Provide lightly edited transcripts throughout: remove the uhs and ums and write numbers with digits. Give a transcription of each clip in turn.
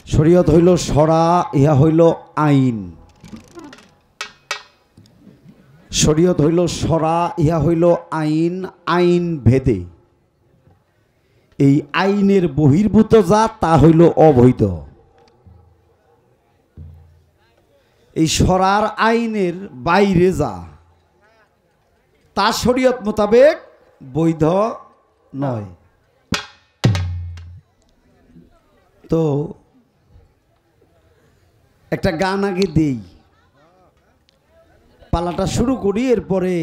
শরীয়ত হইল সরা, ইহা হইল আইন। শরীয়ত হইল সরা, ইহা হইল আইন, আইন ভেদে। এই আইনের বহির্ভূত যা তা হইল অবৈধ। এই সরার আইনের বাইরে যা তা শরীয়ত মোতাবেক বৈধ নয়। তো একটা গান আগে দেই, পালাটা শুরু করি, এরপরে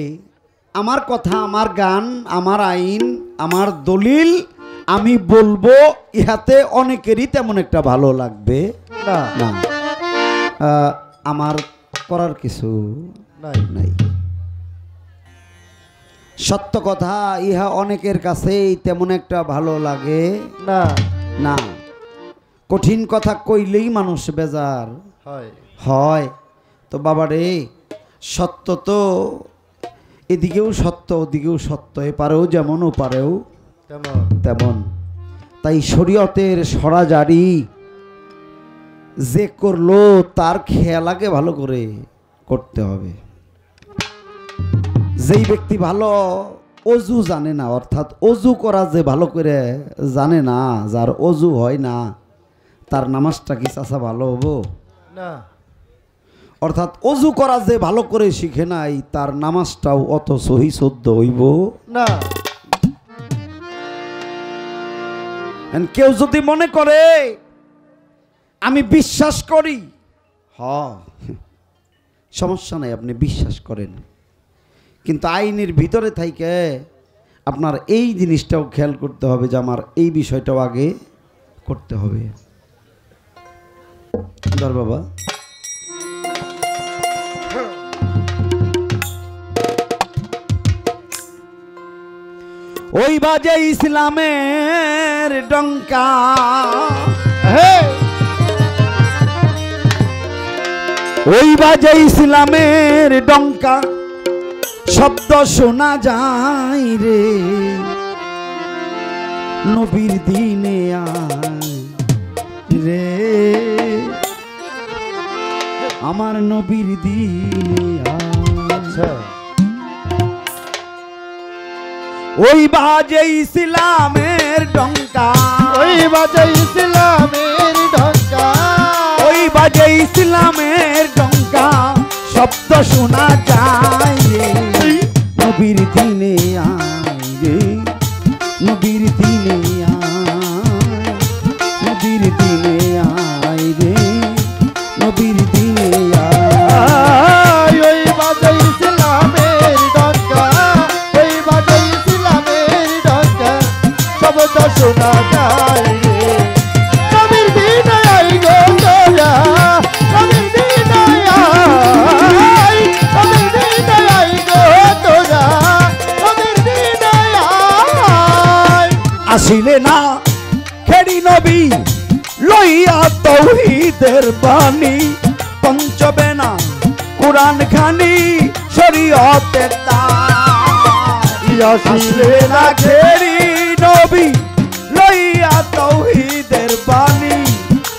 আমার কথা, আমার গান, আমার আইন, আমার দলিল আমি বলবো, ইহাতে অনেকেরই তেমন একটা ভালো লাগবে না। আমার করার কিছু নাই। সত্য কথা, ইহা অনেকের কাছেই তেমন একটা ভালো লাগে না। কঠিন কথা কইলেই মানুষ বেজার হয়। তো বাবা রে, সত্য তো এদিকেও সত্য, ওদিকেও সত্য, এপারেও যেমন ওপারেও তেমন। তাই শরীয়তের সরাজারি যে করলো তার খেয়াল আগে ভালো করে করতে হবে। যেই ব্যক্তি ভালো অজু জানে না, অর্থাৎ অজু করা যে ভালো করে জানে না, যার অজু হয় না, তার নামাজটা কি চাচা ভালো হবো না? অর্থাৎ অজু করা যে ভালো করে শিখে নাই, তার নামাজটাও অত সহি শুদ্ধ হইব না। কেউ যদি মনে করে আমি বিশ্বাস করি, সমস্যা নাই, আপনি বিশ্বাস করেন, কিন্তু আইনের ভিতরে থাইকে আপনার এই জিনিসটাও খেয়াল করতে হবে যে আমার এই বিষয়টাও আগে করতে হবে। ধর বাবা, ওই বাজে ইসলামের ডঙ্কা, ওই বাজে ইসলামের ডঙ্কা, শব্দ শোনা যায় রে, নবীর দিনে আয় রে, আমার নবীর দিনে আয়। ওই বাজে ইসলামের ডঙ্কা, ওই বাজে ইসলামের ডঙ্কা, ওই বাজে ইসলামের ডঙ্কা, শব্দ শোনা যায় রে, নবীর দিনে আয় রে, নবীর দিনে আয়, নবীর দিনে আয় রে, নবীর দিনে আয়। ওই বাজে ইসলামের ডঙ্কা, ওই বাজে ইসলামের ডঙ্কা, শব্দ শোনা যায় রে, নবীর দিনে আয় গো তোরা, নবীর দিনে আয়, নবীর দিনে আয় গো তোরা, নবীর দিনে আয়। আসিলে না খেড়ি নবী লইয়া তৌহিদের বাণী, পঞ্চবেনা কুরআন খানি শরীয়তের দায়। আসিলে না খেড়ি নবী লইয়া তৌহিদের বাণী,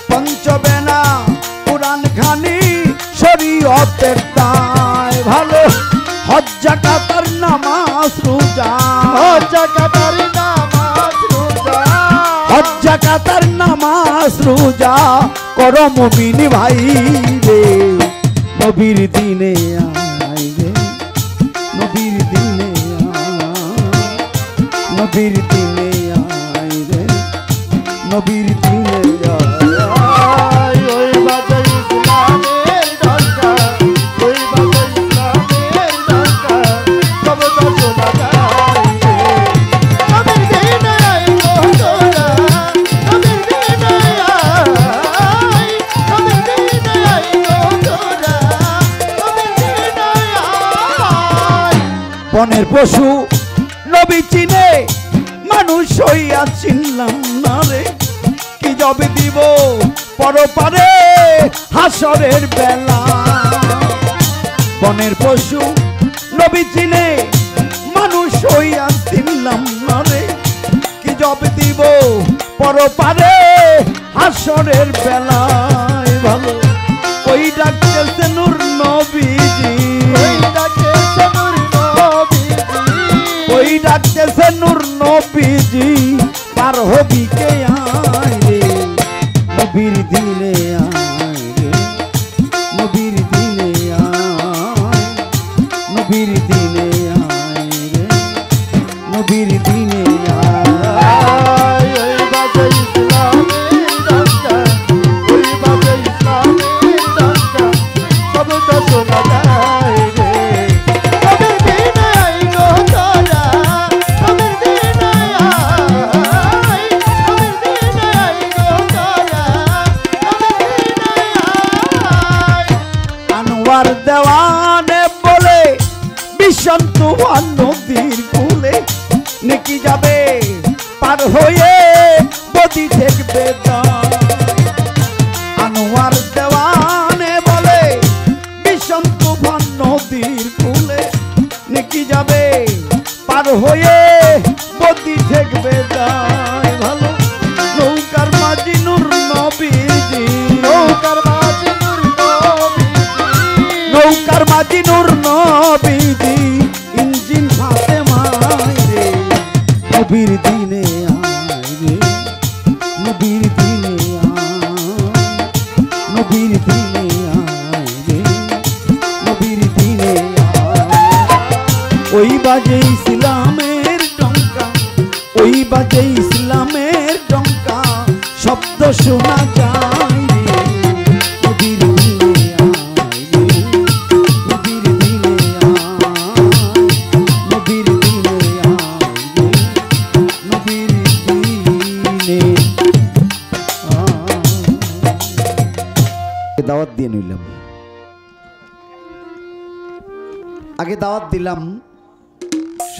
পঞ্চবেনা কুরআন খানি শরীয়তের দায়। ভালো হজ যাকাত নামাজ রোজা, হজ যাকাত নামাজ রোজা, হজ যাকাত নামাজ রোজা করো মুমিন ভাই রে, নবীর দিনে আয় রে, নবীর দিনে আয়, নবীর দিনে আয় রে, নবীর দিনে আয়। ওই বাজে ইসলামের ডঙ্কা, ওই বাজে ইসলামের ডঙ্কা, শব্দ শোনা যায় রে, নবীর দিনে আয় গো তোরা, নবীর দিনে আয়, নবীর দিনে আয় গো তোরা, নবীর দিনে আয়। বনের পশু নবী চিনে, মানুষ হইয়া চিনলাম না রে, কি জবে দিব পরপারে হাসরের বেলা। বনের পশু নবী চিনে, মানুষ হইয়া চিনলাম না রে, কি জবে দিব পরপারে হাসরের বেলায় ভালো ওই ডাকতেছে নূর নবীজি, ওই ডাকতেছে নূর নবীজি, ওই ডাকতেছে নূর নবীজি, পার হবি কে আয় রে নবীর দিনে আয় রে, নবীর দিনে আয়, নবীর দিনে আয় রে, নবীর দিনে আয়। ওই বাজে ইসলামের ডাক্তার, ওই বাজে ইসলামের ডাক্তার, শব্দ শোনা যায় রে। নবীর দিনে আই গো তোরা, নবীর দিনে আই, নবীর দিনে আই গো তোরা, নবীর দিনে আই। আনোয়ার দেওয়ানে বলে ভীষণ তুফান নদীর কূলে নেকি যাবে পার হয়ে বদি দেখবে আনোয়ার দেওয়ানে বলে ভীষণ তুফান নদীর কূলে নেকি যাবে পার হয়ে বদি দেখবে ভালো নৌকার মাঝি নূর নবীজি, নৌকার মাঝি নূর নবীজি, নৌকার মাঝি নূর নবীজি, ইঞ্জিন ফাতে মায় রে নবীর দিনে আয় রে, নবীর দিনে আয়, নবীর দিনে আয় রে, নবীর দিনে আয়। ওই বাজে ইসলামের ডঙ্কা, ওই বাজে ইসলামের ডঙ্কা, শব্দ শোনা যায় রে নবীর দিনে আয় রে, নবীর দিনে আয়, নবীর দিনে আয় রে, নবীর দিনে আয়। দাওয়াত দিয়ে নিলাম, আগে দাওয়াত দিলাম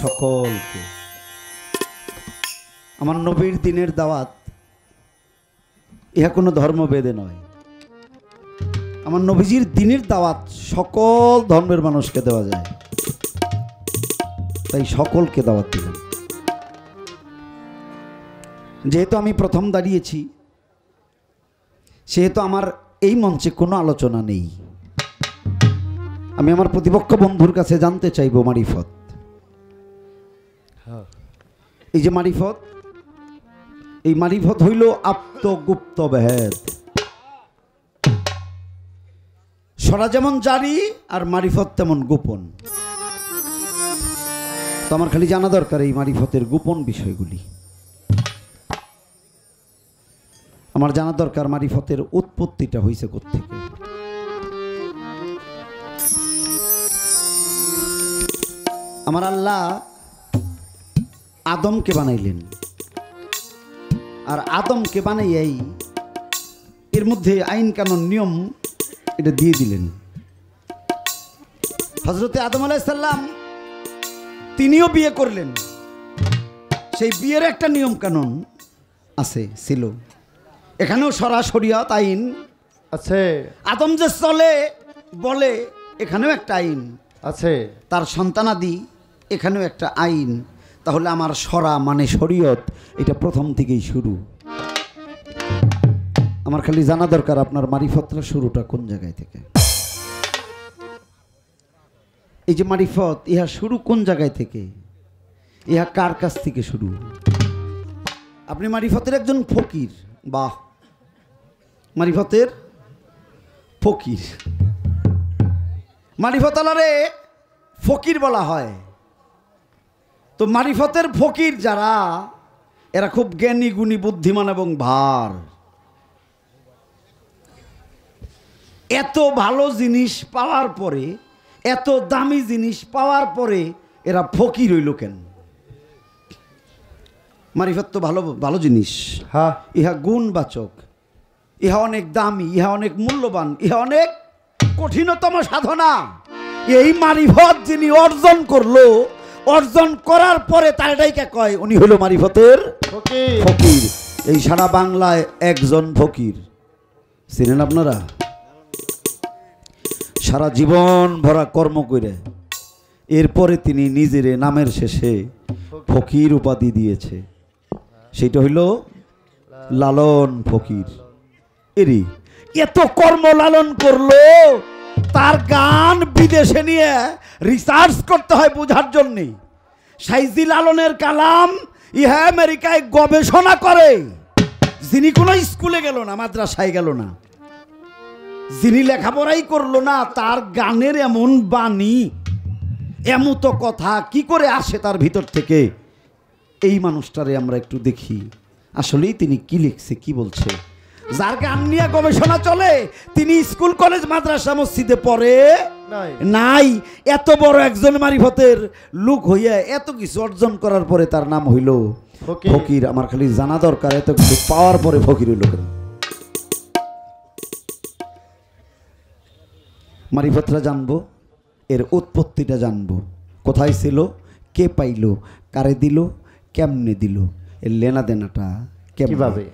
সকলকে। আমার নবীর দিনের দাওয়াত ইহা কোনো ধর্মভেদে নয়, আমার নবীজির দিনের দাওয়াত সকল ধর্মের মানুষকে দেওয়া যায়, তাই সকলকে দাওয়াত দিলাম। যেহেতু আমি প্রথম দাঁড়িয়েছি, সেহেতু আমার এই মঞ্চে কোনো আলোচনা নেই। আমি আমার প্রতিপক্ষ বন্ধুর কাছে জানতে চাইব মারিফত, এই যে মারিফত, এই মারিফত হইল আত্মগুপ্ত ভেদ। সরা যেমন জারি আর মারিফত তেমন গোপন। তো আমার খালি জানা দরকার এই মারিফতের গোপন বিষয়গুলি। আমার জানা দরকার মারিফতের উৎপত্তিটা হয়েছে কোত্থেকে। আমার আল্লাহ আদমকে বানাইলেন, আর আদমকে বানাইয়াই এর মধ্যে আইন কানুন নিয়ম এটা দিয়ে দিলেন। হযরতে আদম আলাইহিস সালাম তিনিও বিয়ে করলেন, সেই বিয়ের একটা নিয়ম কানুন আছে ছিল, এখানেও শরিয়ত আইন আছে। আদম যে চলে বলে এখানেও একটা আইন আছে, তার সন্তানাদি এখানেও একটা আইন। তাহলে আমার শরা মানে শরীয়ত এটা প্রথম থেকেই শুরু। আমার খালি জানা দরকার আপনার মারিফতটা শুরুটা কোন জায়গায় থেকে। এই যে মারিফত, ইহা শুরু কোন জায়গায় থেকে, ইহা কার কাছ থেকে শুরু? আপনি মারিফতের একজন ফকির, বাহ, মারিফতের ফকির, মারিফত আলারে ফকির বলা হয়। তো মারিফতের ফকির যারা, এরা খুব জ্ঞানী গুণী বুদ্ধিমান এবং ভার। এত ভালো জিনিস পাওয়ার পরে, এত দামি জিনিস পাওয়ার পরে এরা ফকির হইল কেন? মারিফত তো ভালো ভালো জিনিস, হ্যাঁ, ইহা গুণবাচক, ইহা অনেক দামি, ইহা অনেক মূল্যবান, ইহা অনেক কঠিনতম সাধনা। এই মারিফত যিনি অর্জন করলো, অর্জন করার পরে তার এটাই কে কয় উনি হইল মারিফতের ফকির। ফকির। এই সারা বাংলায় একজন ফকির ছিলেন আপনারা, সারা জীবন ভরা কর্ম করে এরপরে তিনি নিজের নামের শেষে ফকির উপাধি দিয়েছে। সেটা হইল লা লালন ফকির। এরি এত কর্ম লালন করলো, তার গান বিদেশে নিয়ে রিসার্চ করতে হয় বোঝার জন্যে। সাইজি লালনের কালাম ইহা আমেরিকায় গবেষণা করে, যিনি কোনো স্কুলে গেল না, মাদ্রাসায় গেল না, যিনি লেখাপড়াই করলো না, তার গানের এমন বাণী, এমত কথা কি করে আসে তার ভিতর থেকে। এই মানুষটারে আমরা একটু দেখি আসলেই তিনি কি লিখছে, কি বলছে। যার গান নিয়ে গবেষণা চলে, তিনি স্কুল কলেজ মাদ্রাসা মসজিদে পড়ে নাই। এত বড় একজন মারিফতের লোক হইয়া এত কিছু অর্জন করার পরে তার নাম হইল ফকির। আমার খালি জানা দরকার এত কিছু পাওয়ার পরে ফকির হইল কেন। মারিফতরা জানবো, এর উৎপত্তিটা জানবো, কোথায় ছিল, কে পাইল, কারে দিল, কেমনে দিল, এর লেনা দেনাটা কিভাবে।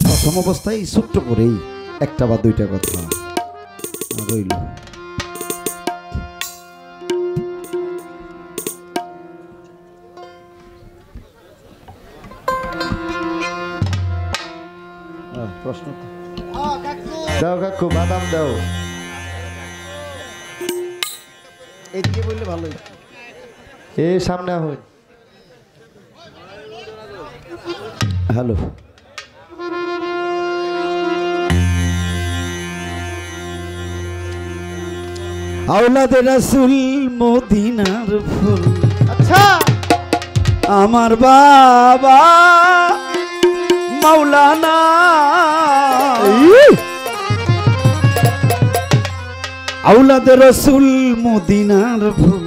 প্রথম অবস্থায় ছোট্ট করেই একটা বা দুইটা কথা রইল। প্রশ্ন দাও কাকু, বাদাম দাও। এদিকে বললে ভালো। এই সামনে হই। হ্যালো, আওলাদে রাসূল মদিনার ফুল। আচ্ছা, আমার বাবা মাওলানা, আওলাদে রাসূল মদিনার ফুল।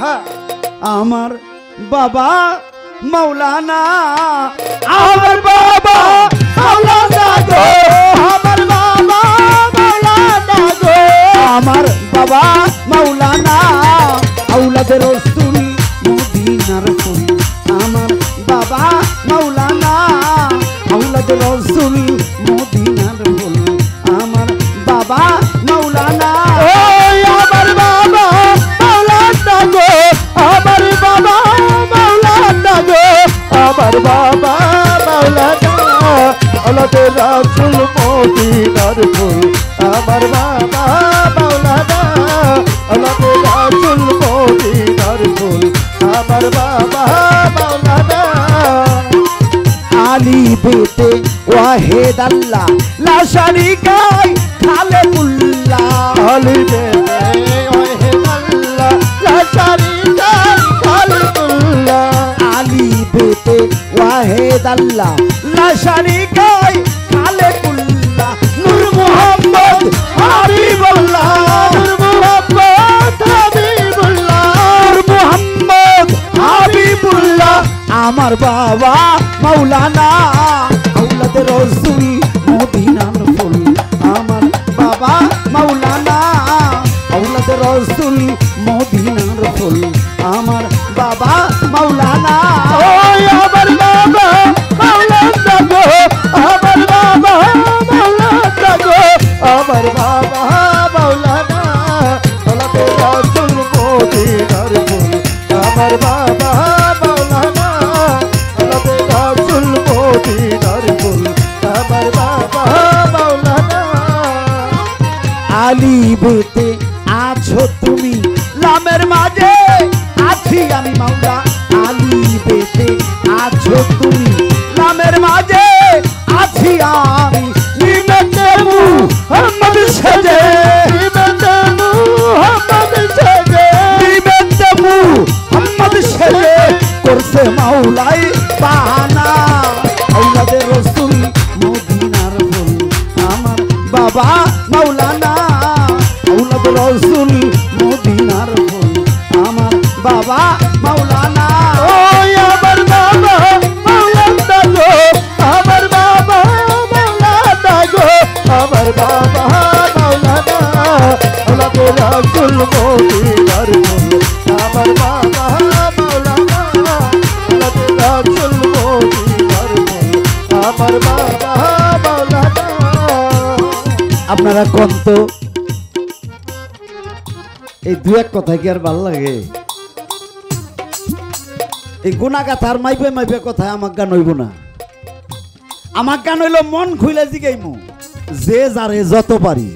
হ্যাঁ, আমার বাবা মাওলানা, আমার বাবা মাওলানা গো, আমার বাবা মাওলানা গো, আমার বাবা মাওলানা, আওলাদে রাসূল মদিনার ফুল। আমার বাবা মাওলানা, আওলাদে রাসূল মদিনার ফুল। আমার বাবা মাওলানা, ওই আমার বাবা মাওলানা গো, আমার বাবা মাওলানা গো, আমার বাবা মাওলানা, আওলাদে রাসূল মদিনার ফুল। আমার বাবা মাওলানা, আওলাদে রাসূল মদিনার ফুল। আমার বাবা মাওলানা, আলী বেতে ওয়াহিদ আল্লাহ, লা শারীকা খালেকুল্লাহ। আলী বেতে ওয়াহিদ আল্লাহ, লা শারীকা খালেকুল্লাহ। আলী বেতে ওয়াহিদ আল্লাহ, লা শারীকা খালেকুল্লাহ। নূর মুহাম্মদ হাবিবুল্লাহ, নূর মুহাম্মদ হাবিবুল্লাহ, নূর মুহাম্মদ হাবিবুল্লাহ। আমার বাবা মাওলানা, আওলাদে রাসূল মদিনার ফুল। আমার বাবা মাওলানা, আওলাদে রাসূল মদিনার ফুল। আমার বাবা মাওলানা, ওই আমার বাবা মাওলানা গো, আমার বাবা মাওলানা গো, আমার বাবা মাওলানা, আওলাদে রাসূল মদিনার ফুল। আমার বাবা মাওলানা, আওলাদে রাসূল মদিনার ফুল। আমার বাবা মাওলানা, আলী বেতে আছো তুমি, লামের মাঝে আছি আমি মাওলা। আলী বেতে আছো তুমি, লামের মাঝে আছি আমি। নিমেতে মুহাম্মদ সেজে, নিমেতে মুহাম্মদ সেজে, নিমেতে মুহাম্মদ সেজে, করছে মাওলাই বাহানা। আওলাদে রাসূল মদিনার ফুল। আমার বাবা মাওলানা, আওলাদে রাসূল মদিনার ফুল। আমার বাবা মাওলানা, ওই আমার বাবা মাওলানা গো, আমার বাবা মাওলানা গো, আমার বাবা মাওলানা, আওলাদে রাসূল মদিনার ফুল। আমার বাবা মাওলানা, আওলাদে রাসূল মদিনার ফুল। আমার বাবা মাওলানা। আপনারা কন্ত এই দু এক কথা কি আর ভাল লাগে? এই গুণাগাথার মাইপে মাইপে কথা আমার গান হইব না। আমার গান হইলো মন খুইলে জিগাইমু যে যারে যত পারি।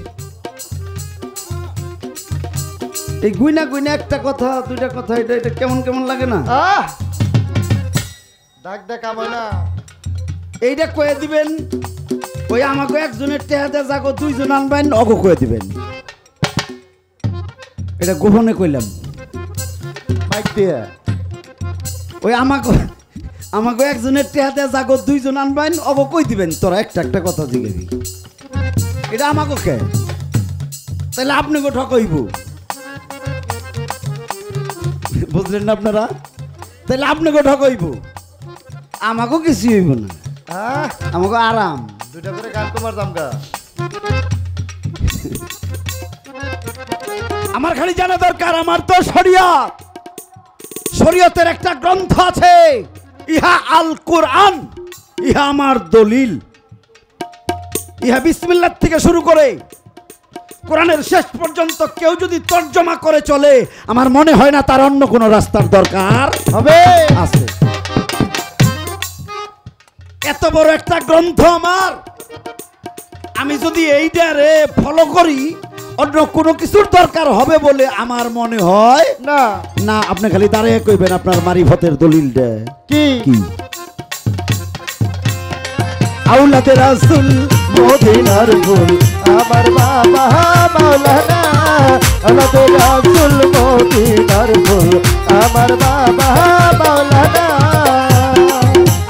এই গুইনা গুইনা একটা কথা দুইটা কথা এটা এটা কেমন কেমন লাগে না? ডাক ডাক আমায় না এইটা কয়ে দিবেন ওই আমাকে একজনের টেহাতে যাগো দুইজন আনবেন অগো কয়ে দিবেন। এটা গোপনে কইলাম মাইক দিয়ে। ওই আমাকে একজনের টেহাতে যাগো দুইজন আনবেন অগো কই দিবেন তোরা একটা একটা কথা জিগাবি। এটা আমাকে কে তাহলে আপনি গো ঠকইব বুঝলেন না আপনারা? তাহলে আপনি গো ঠকইব আমাকেও কিছু হইব না আমাকে আরাম। দুইটা করে গান তোমার জামগা। আমার খালি জানা দরকার আমার তো শরিয়ত, শরিয়তের একটা গ্রন্থ আছে ইহা আল কোরআন, ইহা আমার দলিল। ইহা বিসমিল্লাহ থেকে শুরু করে কোরআনের শেষ পর্যন্ত কেউ যদি তর্জমা করে চলে আমার মনে হয় না তার অন্য কোনো রাস্তার দরকার হবে আছে। এত বড় একটা গ্রন্থ আমার, আমি যদি এইটারে ফলো করি অন্য কোনো কিছুর দরকার হবে বলে আমার মনে হয় না। না আপনি খালি দাঁড়িয়ে কইবেন আপনার মারিফতের দলিলটা কি কি? আউলাদে রাসূল মদিনার ফুল আমার বাবা মাওলানা। আউলাদে রাসূল মদিনার ফুল আমার বাবা মাওলানা।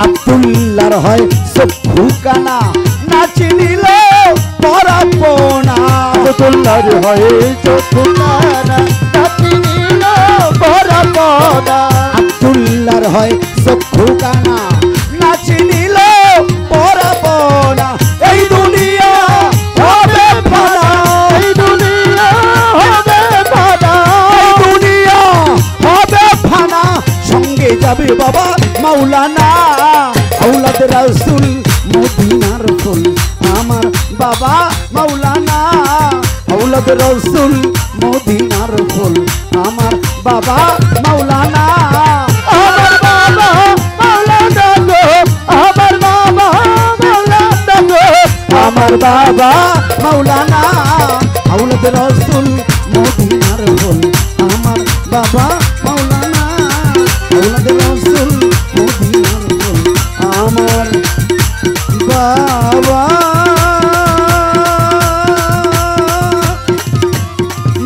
আব্দুল্লাহর হয় চক্ষু কানা নাচি নিল পরাপনা। আব্দুল্লাহর হয় চক্ষু কানা নাচি নিল পরাপনা। আব্দুল্লাহর হয় চক্ষু কানা নাচি নিল পরাপনা। এই দুনিয়া হবে ফানা, এই দুনিয়া হবে ফানা, এই দুনিয়া হবে ফানা, সঙ্গে যাবে বাবা মাওলানা। আউলাদ রাসূল মদিনার ফুল আমার বাবা মাওলানা। আউলাদ রাসূল মদিনার ফুল আমার বাবা মাওলানা। আমার বাবা মাওলানা গো, আমার বাবা মাওলানা গো, আমার বাবা মাওলানা। আউলাদ রাসূল মদিনার ফুল আমার বাবা মাওলানা। আউলাদ রাসূল মদিনার ফুল আমার বাবা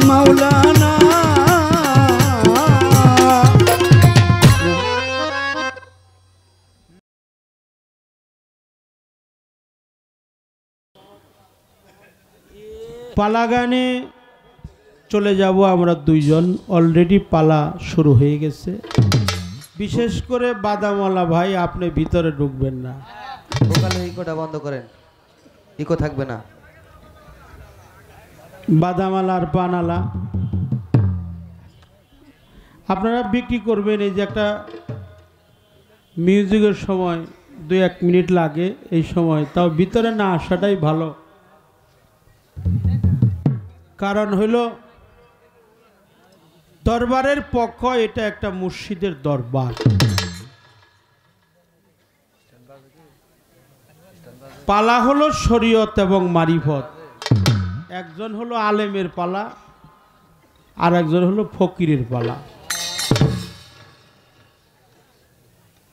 মাওলানা। পালা গানে চলে যাব আমরা দুইজন, অলরেডি পালা শুরু হয়ে গেছে। বিশেষ করে বাদামওয়ালা ভাই আপনি ভিতরে ঢুকবেন না, ভোকালে ইকোটা বন্ধ করেন, ইকো থাকবে না। বাদামালা আর পানালা আপনারা বিক্রি করবেন। এই যে একটা মিউজিকের সময় 2-1 মিনিট লাগে, এই সময় তাও ভিতরে না আসাটাই ভালো। কারণ হইল দরবারের পক্ষ, এটা একটা মুর্শিদের দরবার। পালা হলো শরীয়ত এবং মারিফত। একজন হলো আলেমের পালা আর একজন হলো ফকিরের পালা।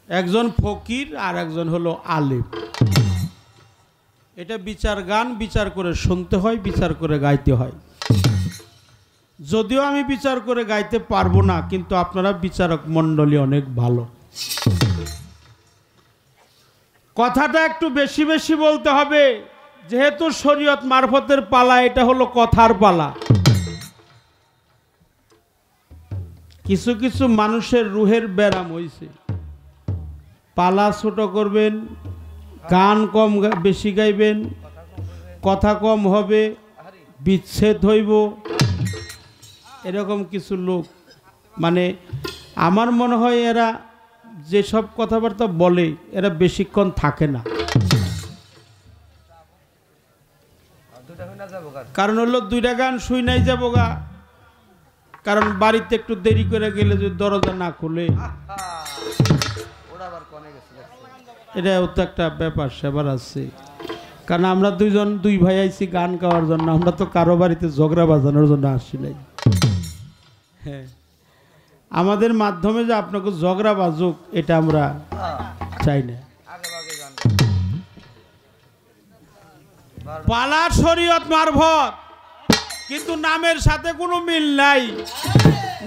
একজন ফকির আর একজন হলো আলেম। এটা বিচার গান, বিচার করে শুনতে হয়, বিচার করে গাইতে হয়। যদিও আমি বিচার করে গাইতে পারবো না, কিন্তু আপনারা বিচারক মণ্ডলী অনেক ভালো। কথাটা একটু বেশি বেশি বলতে হবে, যেহেতু শরীয়ত মারফতের পালা, এটা হলো কথার পালা। কিছু কিছু মানুষের রুহের ব্যারাম হয়েছে, পালা ছোট করবেন, গান কম বেশি গাইবেন, কথা কম হবে, বিচ্ছেদ হইব, এরকম কিছু লোক। মানে আমার মনে হয় এরা যেসব কথাবার্তা বলে এরা বেশিক্ষণ থাকে না। কারণ হলো 2টা গান শুই নাই যাবো গা, কারণ বাড়িতে একটু দেরি করে গেলে যদি দরজা না খুলে এটাও তো একটা ব্যাপার সেবার আছে, কারণ আমরা দুই ভাই আইছি গান গাওয়ার জন্য, আমরা তো কারো বাড়িতে ঝগড়া বাজানোর জন্য আসি নাই। হ্যাঁ, আমাদের মাধ্যমে যে আপনাকে ঝগড়া বাজুক এটা আমরা চাই না। পালা শরীয়ত মারফত, কিন্তু নামের সাথে কোনো মিল নাই।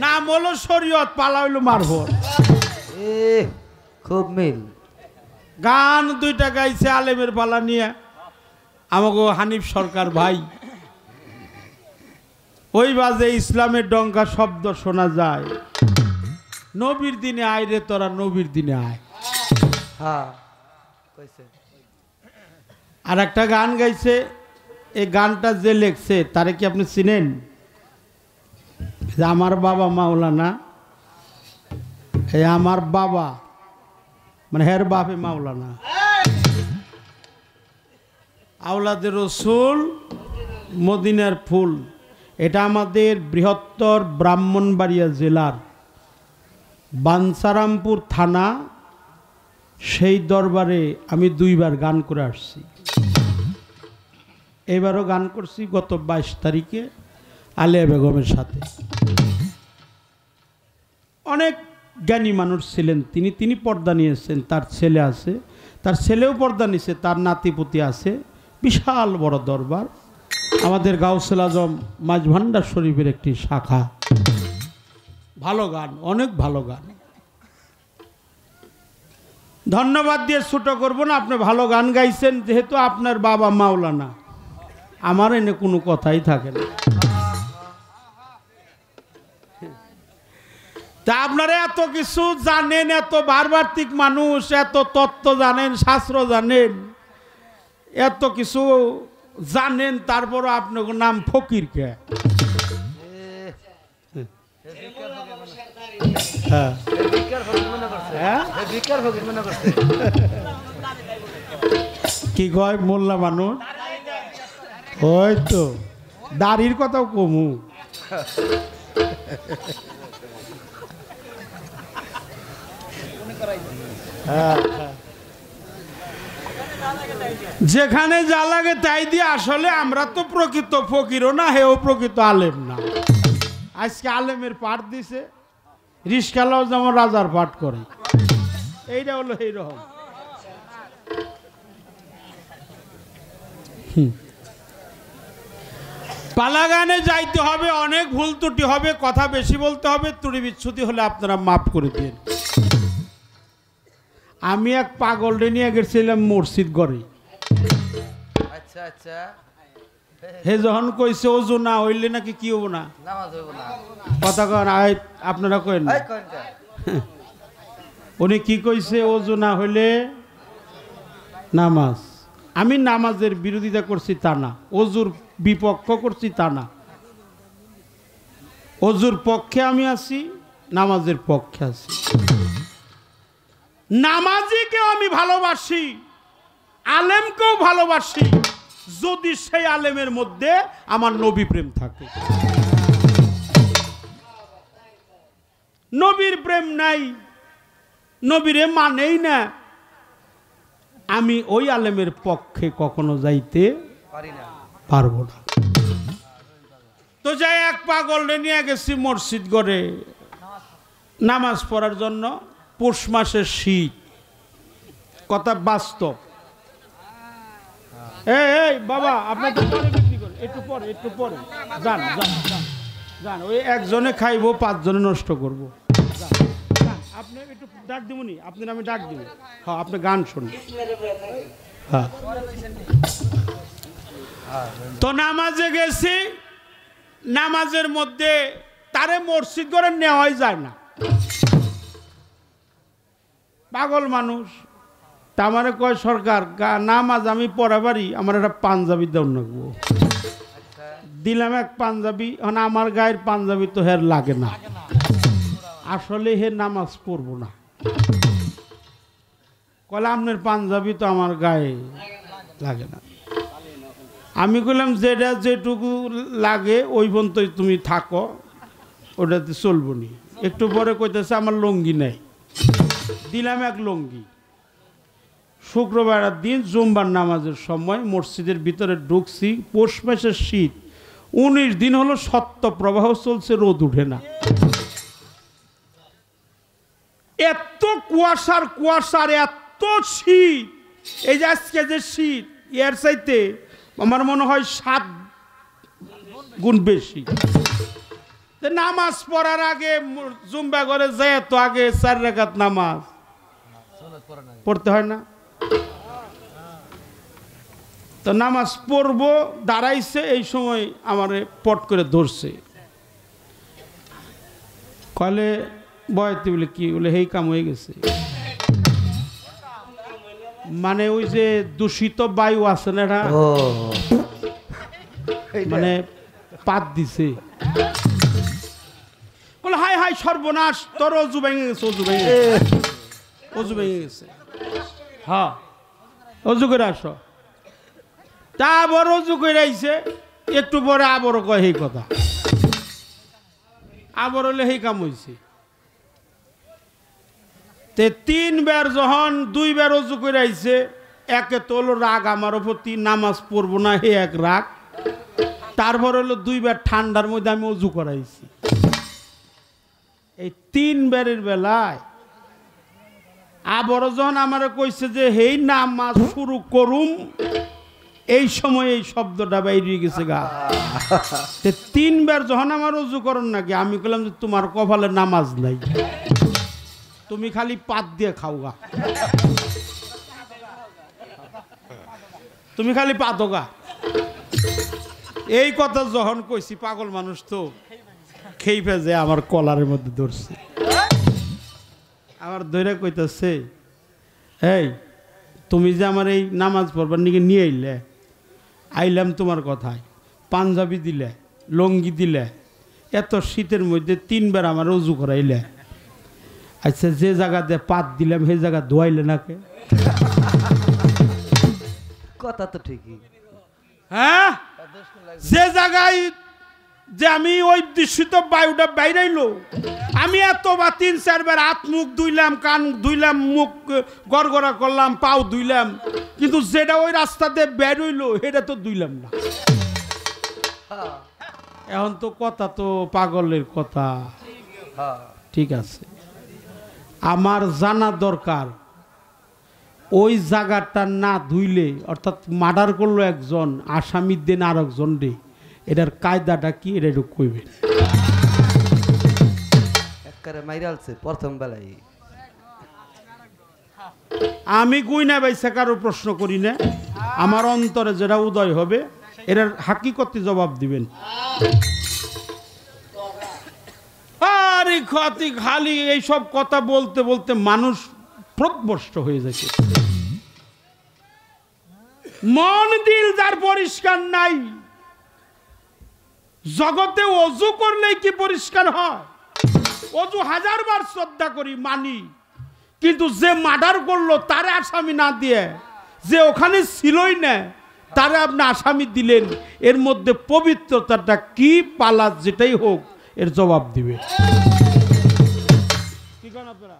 নাম হলো শরীয়ত, পালা হইলো মারফত। খুব মিল। গান দুইটা গাইছে আলেমের পালা নিয়ে আমাকে হানিফ সরকার ভাই। ওই বাজে ইসলামের ডঙ্কা শব্দ শোনা যায়, নবীর দিনে আয় রে তোরা, নবীর দিনে আয়। হ্যাঁ কইছে। আর একটা গান গাইছে, এই গানটা যে লেখছে তারে কি আপনি চিনেন? যে আমার বাবা মাওলানা, এই আমার বাবা মানে হের বাপে মাওলানা, আওলাদের রসুল, মদিনার ফুল। এটা আমাদের বৃহত্তর ব্রাহ্মণবাড়িয়া জেলার বাঞ্ছারামপুর থানা, সেই দরবারে আমি 2 বার গান করে আসছি। এবারও গান করছি গত 22 তারিখে আলিয়া বেগমের সাথে। অনেক জ্ঞানী মানুষ ছিলেন তিনি পর্দা নিয়েছেন, তার ছেলে আছে, তার ছেলেও পর্দা নিছে, তার নাতিপুতি আছে, বিশাল বড় দরবার। আমাদের গাউসুল আজম মাঝভান্ডার শরীফের একটি শাখা। ভালো গান, অনেক ভালো গান। ধন্যবাদ দিয়ে ছোট করবো না, আপনি ভালো গান গাইছেন, যেহেতু আপনার বাবা মাওলানা, আমার এনে কোনো কথাই থাকে না। তা আপনারা এত কিছু জানেন, এত বারবার্তিক মানুষ, এত তত্ত্ব জানেন, শাস্ত্র জানেন, এত কিছু জানেন, তারপরও আপনার নাম ফকির কে? কি কয় মোল্লা মানুষ? ওই তো দাড়ির কথাও কমু। যেখানে যা লাগে তাই দিয়ে, আসলে আমরা তো প্রকৃত ফকিরও না, হেও প্রকৃত আলেম না। আজকে আলেমের পাঠ দিছে, রিস্কালাও যেমন রাজার পাঠ করে, এইটা হলো এইরকম। পালা গানে যাইতে হবে, অনেক ভুল ত্রুটি হবে, কথা বেশি বলতে হবে, ত্রুটি বিচ্ছুতি হলে আপনারা মাফ করে দিন। আমি এক পাগলরে নিয়ে গেছিলাম মসজিদ ঘরে। আচ্ছা আচ্ছা। হে যখন কইছে ওযু না হইলে নাকি কি হবো না, নামাজ হইব না, কথা কন আপনারা কইন না। উনি কি কইছে? ওযু না হইলে নামাজ। আমি নামাজের বিরোধিতা করছি তা না, ওযুর বিপক্ষ করছি তা না। ওযুর পক্ষে আমি আছি, নামাজের পক্ষে আছি। নামাজিকেও আমি ভালোবাসি, আলেমকেও ভালোবাসি, যদি সেই আলেমের মধ্যে আমার নবী প্রেম থাকে। নবীর প্রেম নাই, নবীরে মানেই না, আমি ওই আলেমের পক্ষে কখনো যাইতে পারবো না। তো যাই, এক পাগলরে নিয়ে গেছি মসজিদ ঘরে নামাজ পড়ার জন্য। পৌষ মাসের শীত, কথা বাস্তব। এই বাবা, আপনাকে পরে বিক্রি করে, একটু পরে যান যান যান যান। ওই একজনে খাইবো, 5 জনে নষ্ট করবো। আপনি একটু ডাক দিবনি, আপনার আমি ডাক দিব। হ্যাঁ, আপনি গান শুনুন। হ্যাঁ, তো নামাজে গেছি, নামাজের মধ্যে তারে মসজিদ করে নেওয়াই যায় না, পাগল মানুষ। তা আমারে কয় সরকার, নামাজ আমি পড়াবারই, আমার একটা পাঞ্জাবি দেন রাখবো। দিলাম এক পাঞ্জাবি। আমার গায়ের পাঞ্জাবি তো হের লাগে না, আসলে হে নামাজ পড়বো না। কলে আপনার পাঞ্জাবি তো আমার গায়ে লাগে না। আমি কইলাম যেটা যেটুকু লাগে ওই পর্যন্ত তুমি থাকো, ওটাতে চলবো নি। একটু পরে কইতেছে আমার লুঙ্গি নেই। দিলাম এক লুঙ্গি। শুক্রবারের দিন জুম্বার নামাজের সময় মসজিদের ভিতরে ঢুকছি, পৌষ মাসের শীত, 19 দিন হলো সত্য প্রবাহ চলছে, রোদ উঠে না। এত কুয়াশার এত শীত, এই যে আজকে যে শীত এর চাইতে আমার মনে হয় 7 গুণ বেশি। নামাজ পড়ার আগে জুম্বা করে যায় তো আগে 4 রাকাত নামাজ পড়তে হয় না? তো নামাজ পড়বো, দাঁড়াইছে, এই সময় আমারে পট করে ধরছে, কলে বয়তে বলে কি বলে হেই কাম হয়ে গেছে। মানে ওই যে দূষিত বায়ু আছে না, এটা মানে পাত দিছে। বলে হাই হাই সর্বনাশ, তোর অজু ভেঙে গেছে, অজু ভেঙে গেছে। হ্যাঁ, অজু করে আসো। তা আবার অজু করে আইছে, একটু পরে আবারও কয় সেই কথা, আবার হলে সেই কাম হয়েছে। তে 3 বার যখন 2 বার অজু করে আইছে, একে তো হলো রাগ আমার প্রতি, নামাজ পড়বো না হে এক রাগ। তারপর হলো 2 বার ঠান্ডার মধ্যে আমি অজু করাইছি। এই 3 বারের বেলায় আবার যখন আমার কইছে যে হেই নামাজ শুরু করুম, এই সময় এই শব্দটা বাইরে গেছে গা। 3 বার যখন আমার অজু করেন নাকি, আমি বললাম যে তোমার কপালে নামাজ নাই, তুমি খালি পাত দিয়ে খাও গা, তুমি খালি পাতো গা। এই কথা যখন কইছি, পাগল মানুষ তো খেই ফেজে আমার কলারের মধ্যে ধরছে। আমার ধরে কইতেছে, এই তুমি যে আমার এই নামাজ পড়বার নিকে নিয়ে আইলাম তোমার কথায়, পাঞ্জাবি দিলে, লঙ্গি দিলে, এত শীতের মধ্যে 3 বার আমার অজু করাইলে, আচ্ছা যে জায়গাতে পাত দিলাম সেই জায়গা ধোয়াইলে নাকি? কথা তো ঠিকই। হ্যাঁ, যে জায়গায় যে আমি ওই দূষিত বায়ুটা বাইরাইলো, আমি এত বা 3-4 বার হাত মুখ ধুইলাম, কান ধুইলাম, মুখ গড়গড়া করলাম, পাও ধুইলাম, কিন্তু যেটা ওই রাস্তাতে বের হইলো সেটা তো ধুইলাম না। এখন তো কথা তো পাগলের কথা। ঠিক আছে, আমার জানা দরকার ওই জায়গাটা না ধুইলে, অর্থাৎ মার্ডার করলো একজন, আসামির দিন আর একজন রে, এটার কায়দাটা কি, এটা একটু কইবেন। একবারে মাইরালছে প্রথম বেলায়। আমি কই না ভাই, কারো প্রশ্ন করি না, আমার অন্তরে যেটা উদয় হবে এটার হাকিকতে জবাব দিবেন। আরে খাতি খালি এইসব কথা বলতে বলতে মানুষ প্রভ্রষ্ট হয়ে যাচ্ছে। মন দিল যার পরিষ্কার নাই, জগতে অজু করলেই কি পরিষ্কার হয়? অজু 1000 বার শ্রদ্ধা করি, মানি, কিন্তু যে মার্ডার করলো তারে আসামি না দিয়ে, যে ওখানে ছিলই না তারে আপনি আসামি দিলেন, এর মধ্যে পবিত্রতাটা কি, পালা যেটাই হোক এর জবাব দিবে। কি কোন আপনারা?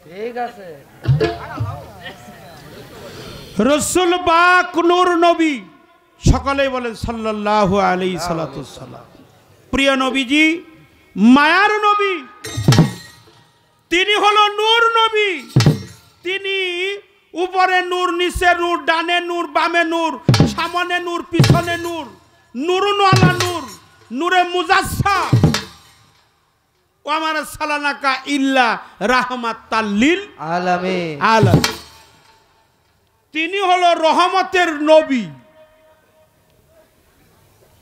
ঠিক আছে। রাসূল পাক নূর নবী, সকলেই বলেন সাল্লাল্লাহু আলাইহি সাল্লাতু সাল্লাম। প্রিয় নবীজি, মায়ার নবী, তিনি হলো নূর নবী। তিনি উপরে নূর, নিচে নূর, ডানে নূর, বামে নূর, সামনে নূর, পিছনে নূর, নূরুন আলা নূর, নূরে মুজাসসাম। ওয়া মা আরসালনাকা ইল্লা রাহমাতাল লিল আলামিন। তিনি হলো রহমতের নবী।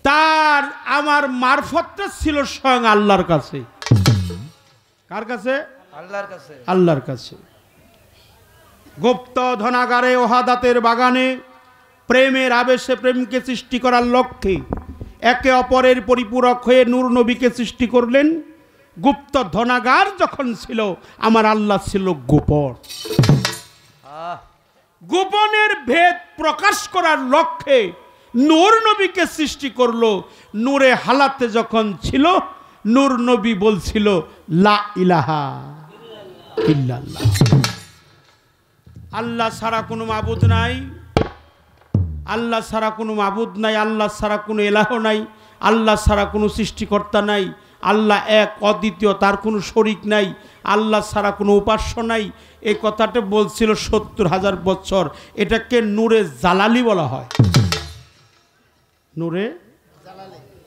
তার আমার মারফতটা ছিল স্বয়ং আল্লাহর কাছে। কার কাছে? আল্লাহর কাছে। আল্লাহর কাছে। গুপ্ত ধনাগারে ওহাদাতের বাগানে প্রেমের আবেশে প্রেমকে সৃষ্টি করার লক্ষ্যে একে অপরের পরিপূরক হয়ে নূর নবীকে সৃষ্টি করলেন। গুপ্ত ধনাগার যখন ছিল, আমার আল্লাহ ছিল গোপন। গোপনের ভেদ প্রকাশ করার লক্ষ্যে নূর নবীকে সৃষ্টি করলো। নূরে হালাতে যখন ছিল, নূর নবী বলছিল লা ইলাহা ইল্লাল্লাহ, আল্লাহ ছাড়া কোনো মাবুদ নাই, আল্লাহ ছাড়া কোনো মাবুদ নাই, আল্লাহ ছাড়া কোনো এলাহ নাই, আল্লাহ ছাড়া কোনো সৃষ্টিকর্তা নাই, আল্লাহ এক অদ্বিতীয়, তার কোনো শরিক নাই, আল্লাহ ছাড়া কোনো উপাস্য নাই। এই কথাটা বলছিল ৭০,০০০ বছর। এটাকে নূরে জালালি বলা হয়, নূরে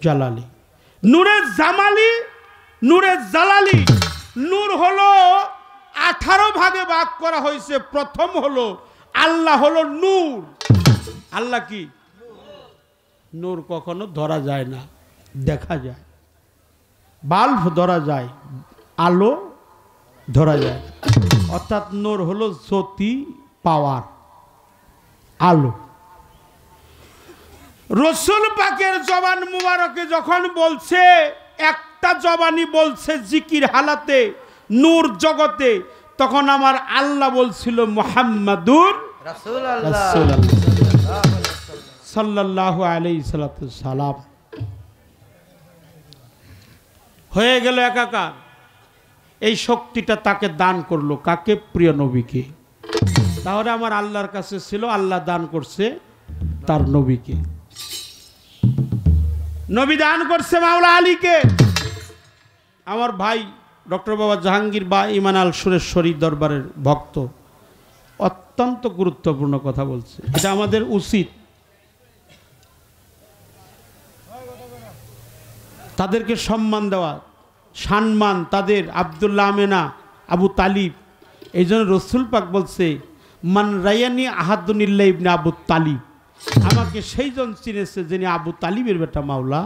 জালালি, নূরে জামালি, নূরে জালালি। নূর হলো 18 ভাগে ভাগ করা হয়েছে। প্রথম হলো আল্লাহ হলো নূর। আল্লাহ কি? নূর কখনো ধরা যায় না, দেখা যায়। বাল্ব ধরা যায়, আলো ধরা যায় না। অর্থাৎ নূর হলো জ্যোতি, পাওয়ার, আলো। রসুল পাকের জবান মুবারকে যখন বলছে, একটা জবানি বলছে জিকির হালাতে নূর জগতে, তখন আমার আল্লাহ বলছিল মুহাম্মাদুর রাসূলুল্লাহ সাল্লাল্লাহু আলাইহি সাল্লাম। হয়ে গেল একাকার। এই শক্তিটা তাকে দান করলো কাকে? প্রিয় নবীকে। তাহলে আমার আল্লাহর কাছে ছিল, আল্লাহ দান করছে তার নবীকে। নবী দান করছে মাওলা আলীকে। আমার ভাই ডক্টর বাবা জাহাঙ্গীর বা ইমান আল সুরেশ্বরী দরবারের ভক্ত অত্যন্ত গুরুত্বপূর্ণ কথা বলছে, এটা আমাদের উচিত। তাদেরকে সম্মান দেওয়া, সম্মান তাদের। আব্দুল্লাহ আমেনা, আবু তালিব, এই জন্য রসুল পাক বলছে মান রায়ানি আহাদুনিল্লাহ ইবনে আবু তালিব, আমাকে সেই জন চিনেছে যিনি আবু তালিবের বেটা মাওলা।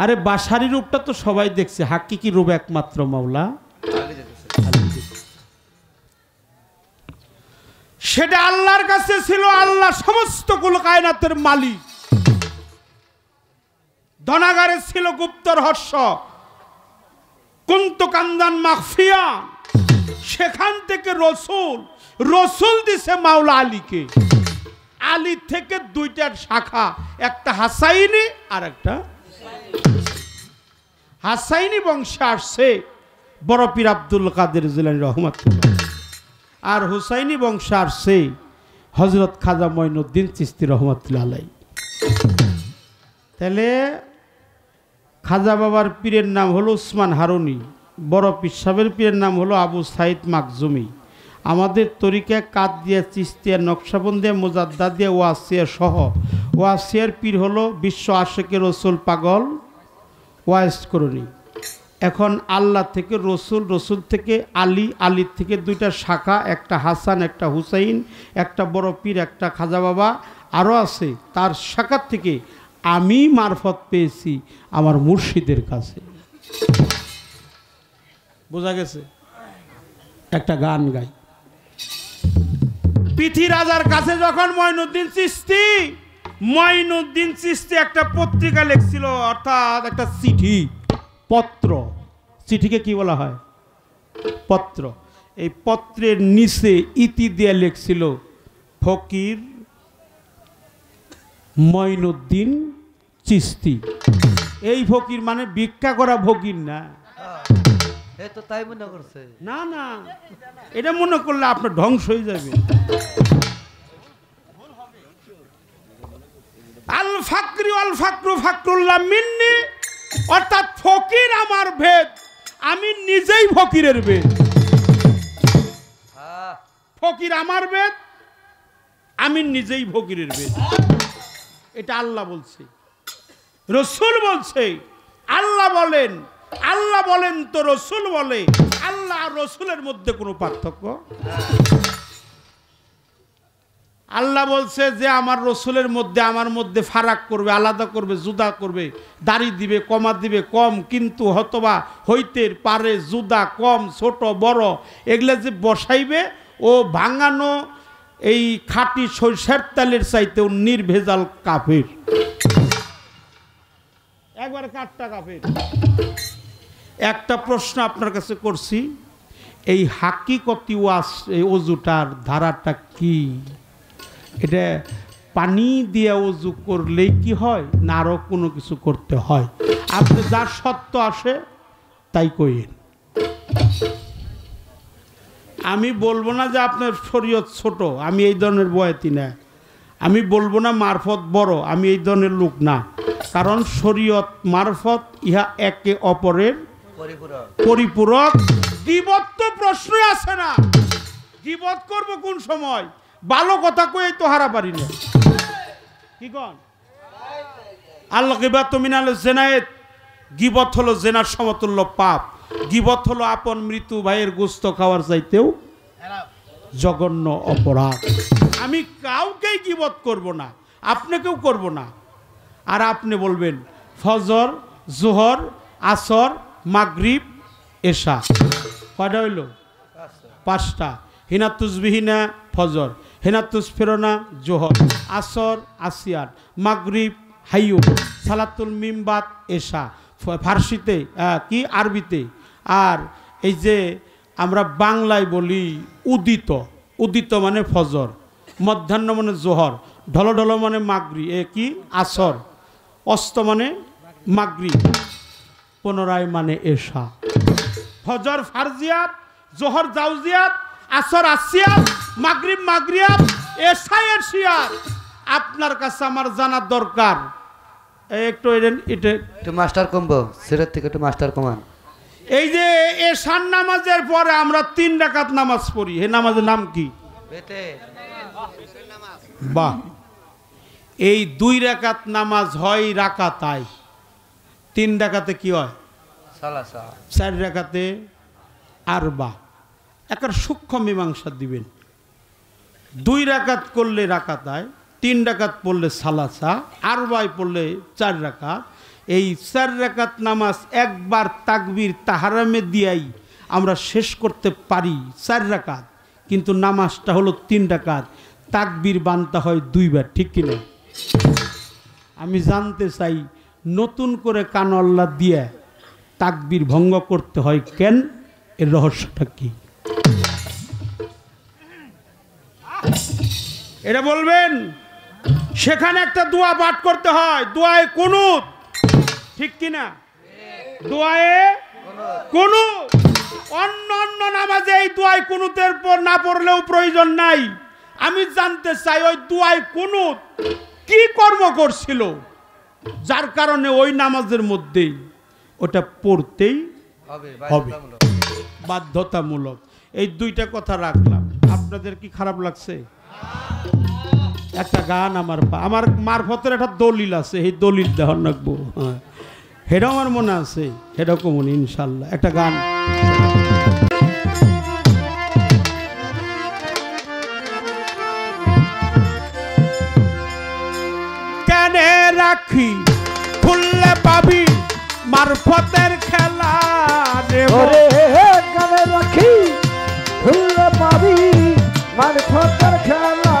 আরে বাসারি রূপটা তো সবাই দেখছে, হাকিকি রূপ একমাত্র মাওলা। সেটা আল্লাহর কাছে ছিল। আল্লাহ সমস্ত কুল কায়নাতের মালিক। ধনাগারে ছিল গুপ্ত রহস্য, কুন্তু কান্দান মাখফিয়া, সেখান থেকে রসুল দিছে মাওলা আলীকে। আলী থেকে দুইটার শাখা, একটা হাসাইনি আর একটা হাসাইনি বংশে আসছে বড় পীর আব্দুল কাদের জিলানী রহমাতুল্লাহ, আর হুসাইনি বংশে আসছে হযরত খাজা মঈনুদ্দিন চিশতি রহমাতুল্লাহ আলাইহি। তাহলে খাজা বাবার পীরের নাম হলো উসমান হারুনি, বড় পীর সাহেবের পীরের নাম হলো আবু সাইদ মাকজুমি। আমাদের তরিকায় কাদিয়া, চিশতিয়া, নকশবন্দিয়া, মুজাদ্দাদিয়া, ওয়াসিয়া সহ ওয়াসিয়ার পীর হলো বিশ্ব আশেকে রসুল পাগল ওয়াইস করণী। এখন আল্লাহ থেকে রসুল, রসুল থেকে আলী, আলীর থেকে দুইটা শাখা, একটা হাসান, একটা হুসাইন, একটা বড় পীর, একটা খাজা বাবা আরও আছে। তার শাখার থেকে আমি মারফত পেয়েছি আমার মুর্শিদের কাছে। বোঝা গেছে? একটা গান গাই। পিথি রাজার কাছে যখন মঈনুদ্দিন চিশতি একটা পত্রিকা লিখছিল, অর্থাৎ একটা চিঠি, পত্র। চিঠিকে কি বলা হয়? পত্র। এই পত্রের নিচে ইতি দিয়ে লিখছিল ফকির মঈনুদ্দিন চিশতি। এই ফকির মানে ভিক্ষা করা ফকির না। তো তাই মনে করছে? না না, এটা মনে করলে আপনার ধ্বংস হয়ে যাবে। আল ফাকরি আল ফাকরু ফাকরুল্লাহ মিন্নি, অর্থাৎ ফকির আমার ভেদ, আমি নিজেই ফকিরের ভেদ। ফকির আমার ভেদ, আমি নিজেই ফকিরের ভেদ। এটা আল্লাহ বলছে, রসুল বলছে। আল্লাহ বলেন, আল্লাহ বলেন তো রসুল বলে। আল্লাহ আর রসুলের মধ্যে কোনো পার্থক্য? আল্লাহ বলছে যে আমার রসুলের মধ্যে, আমার মধ্যে ফারাক করবে, আলাদা করবে, জুদা করবে, দাড়ি দিবে, কমা দিবে, কম কিন্তু হতবা হইতে পারে, জুদা কম ছোট বড় এগুলা যে বসাইবে, ও ভাঙানো এই খাঁটি সরষের তেলের চাইতেও নির্ভেজাল কাফের, একবার কাটটা কাফের। একটা প্রশ্ন আপনার কাছে করছি, এই হাকিকতি ওয়াজ, এই অজুটার ধারাটা কি? এটা পানি দিয়ে অজু করলেই কি হয়, না আরো কোনো কিছু করতে হয়? আপনি যার সত্য আসে তাই কইেন। আমি বলবো না যে আপনার শরীয়ত ছোট, আমি এই ধরনের বয়াতি না। আমি বলবো না মারফত বড়, আমি এই ধরনের লোক না। কারণ শরীয়ত মারফত ইহা একে অপরের পরিপূরক। গীবত তো প্রশ্নই আসে না। গীবত করব কোন সময়? ভালো কথা কই তো হারা পারি না। কি কন? আল্লাহ গীবাত মিনাল জিনায়েত, গীবত হলো জেনার সমতুল্য পাপ। গীবত হলো আপন মৃত্যু ভাইয়ের গোশত খাওয়ার চাইতেও জঘন্য অপরাধ। আমি কাউকেই গীবত করব না, আপনাকেও করব না। আর আপনি বলবেন ফজর, জোহর, আসর, মাগরিব, এশা, কয়টা হইল? 5টা। হিনা তুসবিহিনা ফজর, হিনা তুসফিরনা জোহর, আসর আসিয়ার, মাগরিব হাইয়ু, সালাতুল মিমবাত এশা। ফার্সিতে কি আরবিতে। আর এই যে আমরা বাংলায় বলি উদিত, উদিত মানে ফজর, মধ্যাহ্ন মানে জোহর, ঢলঢল মানে মাগরি, এ কি আসর, অস্ত মানে মাগরি, পুনরায় মানে এশা। ফজর ফারজিয়াত, জোহর জাউজিয়াত, আসর আসিয়াত, মাগরিব মাগরিয়াত, এশা এশিয়াত। আপনার কাছে আমার জানার দরকার। একটু এটা একটু মাস্টার কমবো, সিরাত থেকে একটু মাস্টার কমান। এই যে এশার নামাজের পরে আমরা 3 রাকাত নামাজ পড়ি, এই নামাজের নাম কি? বাহ। এই 2 রাকাত নামাজ হয় রাকাতায়, 3 রাকাতে কি হয়? 4 রাকাতে আরবা। একটা সূক্ষ্ম মীমাংসা দিবেন। 2 রাকাত করলে রাকাতায়, 3 রাকাত পড়লে সালাসা, আরবায় পড়লে 4 রাকাত। এই 4 রাকাত নামাজ একবার তাকবীর তাহারামে দিয়াই আমরা শেষ করতে পারি 4 রাকাত, কিন্তু নামাজটা হলো 3 রাকাত, তাকবীর বানতে হয় 2 বার, ঠিক কিনা? আমি জানতে চাই নতুন করে কানল্লা দিয়ে তাকবীর ভঙ্গ করতে হয় কেন? এর রহস্যটা কি? এটা বলবেন। সেখানে একটা দোয়া পাঠ করতে হয়, দোয়ায়ে কুনুত, ঠিক কিনা? দোয়ায়ে কুনুত। অন্য অন্য নামাজে এই দোয়ায়ে কুনুতের পর না পড়লেও প্রয়োজন নাই। আমি জানতে চাই ওই দোয়ায়ে কুনুত কি কর্ম করছিল যার কারণে ওই নামাজের মধ্যেই ওটা পড়তেই হবে, বাধ্যতামূলক। এই 2টা কথা রাখলাম। আপনাদের কি খারাপ লাগছে? একটা গান আমার মারফতের একটা দলিল আছে, এই দলিল দেওয়ার রাখবো। হ্যাঁ, সেটাও আমার মনে আছে, সেটাও কমন ইনশাল্লাহ। একটা গান কেনে রাখি খুললে পাবি মারফতের খেলা রে, কেনে রাখি খুললে পাবি মারফতের খেলা,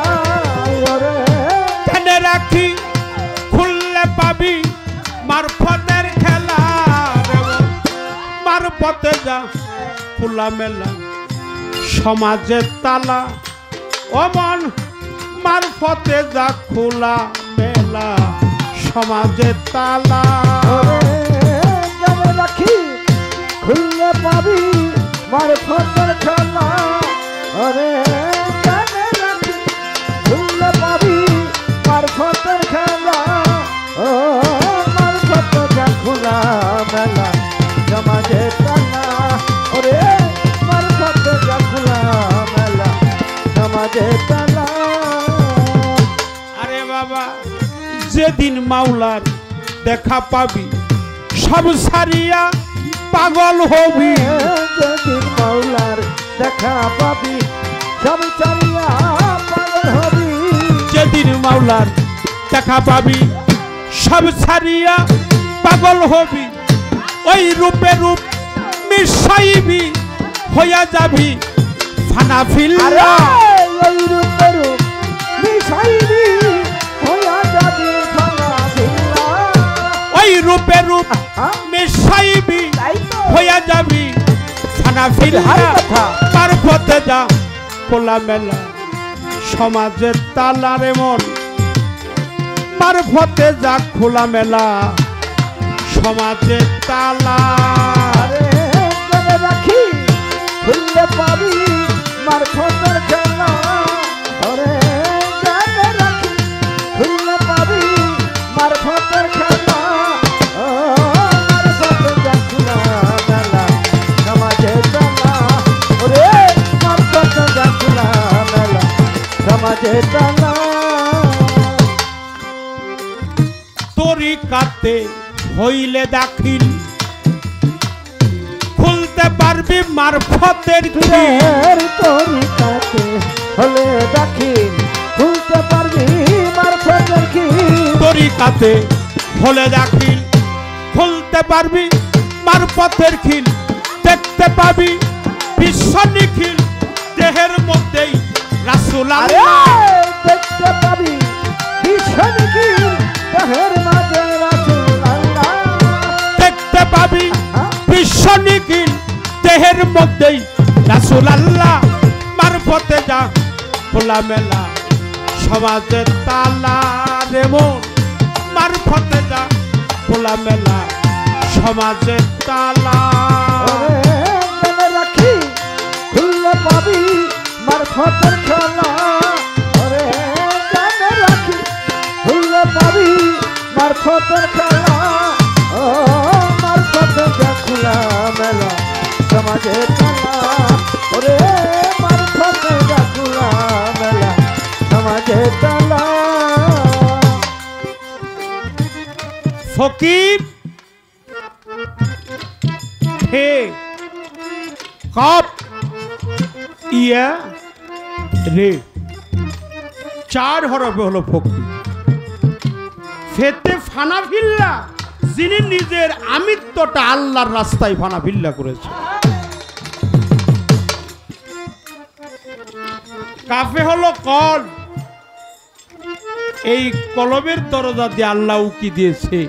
কেনে রাখি খুললে পাবি মারফতের খেলা, মারফতে যা খোলা মেলা সমাজের তালা, অমন মারফতে যা খোলা মেলা সমাজের তালা। কেনে রাখি খুললে পাবি মারফতের খেলা, ওরে কেনে রাখি খুললে পাবি মারফতের খেলা, ও মারফতে যা খোলা মেলা সমাজের তালা, ওরে মারফতে যা খোলা মেলা সমাজের তালা। আরে বাবা, যেদিন মাওলার দেখা পাবি সব সারিয়া পাগল হবি, যেদিন মাওলার দেখা পাবি সব সারিয়া পাগল হবি, যেদিন মাওলার দেখা পাবি সব সারিয়া পাগল হবি, ওই রূপে রূপ মিশাইবি হইয়া যাবি ফানা ফিল্লা, ওই রূপে রূপ মিশাইবি হইয়া যাবি ফানা ফিল্লা, ওই রূপে রূপ মিশাইবি হইয়া যাবি ফানা ফিল্লা, মারফতে যা খোলা মেলা সমাজের তালারে মন, মারফতে যা খোলা মেলা সমাজের তালা। আরে জেনে রাখি খুললে পাবি মারফতের খেলা। আরে জেনে রাখি খুললে পাবি মারফতের খেলা। ও মারফতের জাকুলা মেলা সমাজে তালা। ওরে মারফতের জাকুলা মেলা সমাজে তালা। তরিকাতে হইলে দাখিল খুলতে পারবি মারফতের খিল। তরিকাতে হলে দাখিল খুলতে পারবি মারফতের খিল। তরিকাতে হলে দাখিল খুলতে পারবি মারফতের খিল। দেখতে পাবি বিশ্ব নিখিল দেহের মধ্যেই রাসূল আরে আল্লাহ। দেখতে পাবি বিশ্ব নিখিল দেহের মাঝে রাসূল আল্লাহ। দেখতে পাবি বিশ্ব নিখিল দেহের মধ্যেই রাসূল আল্লাহ। মারফতে যা খোলা মেলা সমাজের তালা রে মন। মারফতে যা খোলা মেলা সমাজের তালা। ওরে জেনে রাখি খুললে পাবি মারফতের খেলা। ওরে জেনে রাখি খুললে পাবি মারফতের খেলা। ও মারফতের যা খোলা মেলা সমাজে তালা। ওরে মারফতের যা খোলা মেলা সমাজে তালা। ফকির হে কপ ইয়া রে চার হরফে হলো ফকির। ফেতে ফানাফিল্লা যিনি নিজের আমিত্বটা আল্লাহর রাস্তায় ফানাফিল্লা করেছে। কাফে হলো কল, এই কলবের দরজা দিয়ে আল্লাহ উকি দিয়েছে।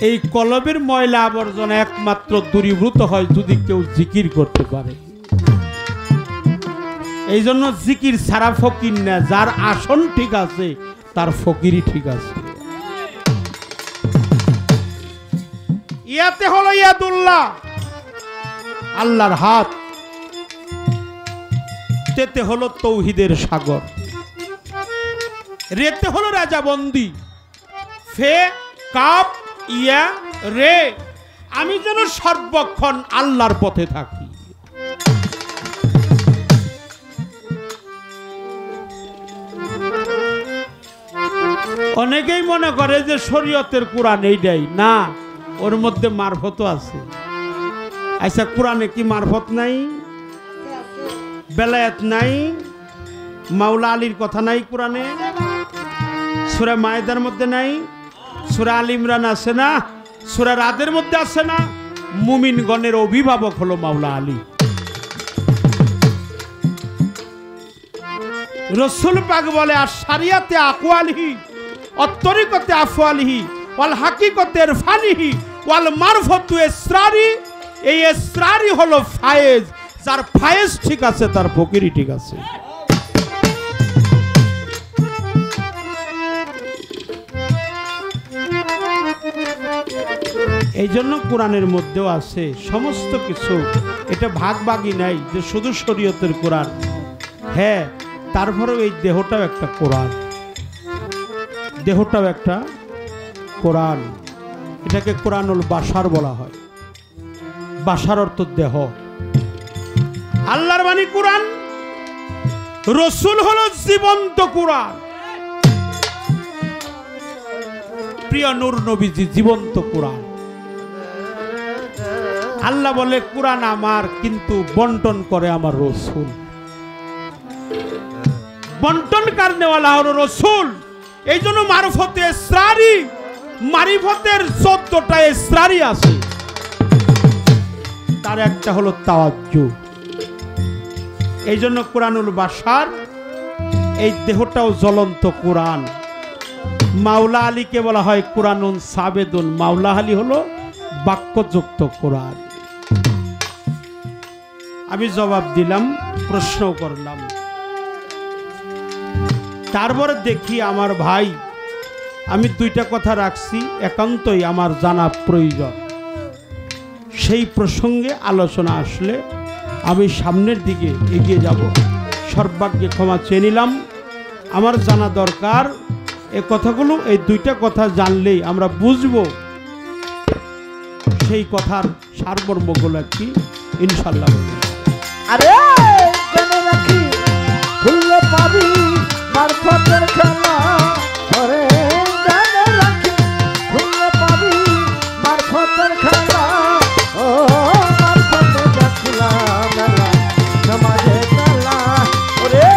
এই কলবের ময়লা আবর্জনা একমাত্র দূরীভূত হয় যদি কেউ জিকির করতে পারে। এই জন্য জিকির ছাড়া ফকির না, যার আসন ঠিক আছে তার ফকিরই ঠিক আছে। ইয়াতে হলো ইয়াদুল্লাহ আল্লাহর হাত, তেতে হলো তৌহিদের সাগর, রেতে হলো রাজাবন্দি। ফে কাপ ইয়া রে আমি যেন সর্বক্ষণ আল্লাহর পথে থাকি। অনেকেই মনে করে যে শরীয়তের কোরআন এইটাই না, ওর মধ্যে মারফতও আছে। আচ্ছা কোরআনে কি মারফত নাই, বেলায়েত নাই, মাওলা আলীর কথা নাই কোরআনে? সূরা মায়েদার মধ্যে নাই? সূরা আল ইমরান আছে না? সূরা রাদের মধ্যে আছে না? মুমিনগণের অভিভাবক হলো মাওলা আলী। রাসূল পাক বলে আর শরিয়াতে আকওয়ালিহি অতরিকতে আফওয়ালিহি ওয়াল হাকিকতে ইরফানিহি ওয়াল মারফতু ইসরারি। এই ইসরারি হলো ফায়েজ, যার ফায়েজ ঠিক আছে তার ফকিরি ঠিক আছে। এই জন্য কোরআনের মধ্যেও আছে সমস্ত কিছু, এটা ভাগভাগই নাই যে শুধু শরীয়তের কোরআন। হ্যাঁ, তারপরেও এই দেহটাও একটা কোরআন, দেহটাও একটা কোরআন। এটাকে কোরআনুল বাশার বলা হয়। বাশার অর্থ দেহ। আল্লাহর বাণী কোরআন, রাসূল হলো জীবন্ত কোরআন। প্রিয় নূর নবীজি জীবন্ত কোরআন। আল্লাহ বলে কোরআন আমার, কিন্তু বন্টন করে আমার রাসূল। বন্টন করনেওয়ালা হলো রাসূল। এই জন্য মারফতে ইসরারি, মারিফতের 14টা ইসরারি আছে, তার একটা হলো তাওয়াজ্জু। এই জন্য কোরআনুল বাশার, এই দেহটাও জ্বলন্ত কোরআন। মাওলা আলীকে বলা হয় কোরআনুন সাবেদুন। মাওলা আলী হলো বাক্যযুক্ত কোরআন। আমি জবাব দিলাম, প্রশ্ন করলাম, তারপরে দেখি আমার ভাই আমি দুইটা কথা রাখছি, একান্তই আমার জানা প্রয়োজন। সেই প্রসঙ্গে আলোচনা আসলে আমি সামনের দিকে এগিয়ে যাব। সর্বাগ্যে ক্ষমা চেয়ে নিলাম। আমার জানা দরকার এই কথাগুলো, এই দুইটা কথা জানলেই আমরা বুঝব সেই কথার সারমর্মগুলো কি ইনশাল্লাহ। আরে জেনে রাখি খুললে পাবি মারফতের খেলা। আরে জেনে রাখি খুললে পাবি মারফতের খেলা। ও মারফতে যাচ্ছিলা মেলা সমাজে চলা। ওরে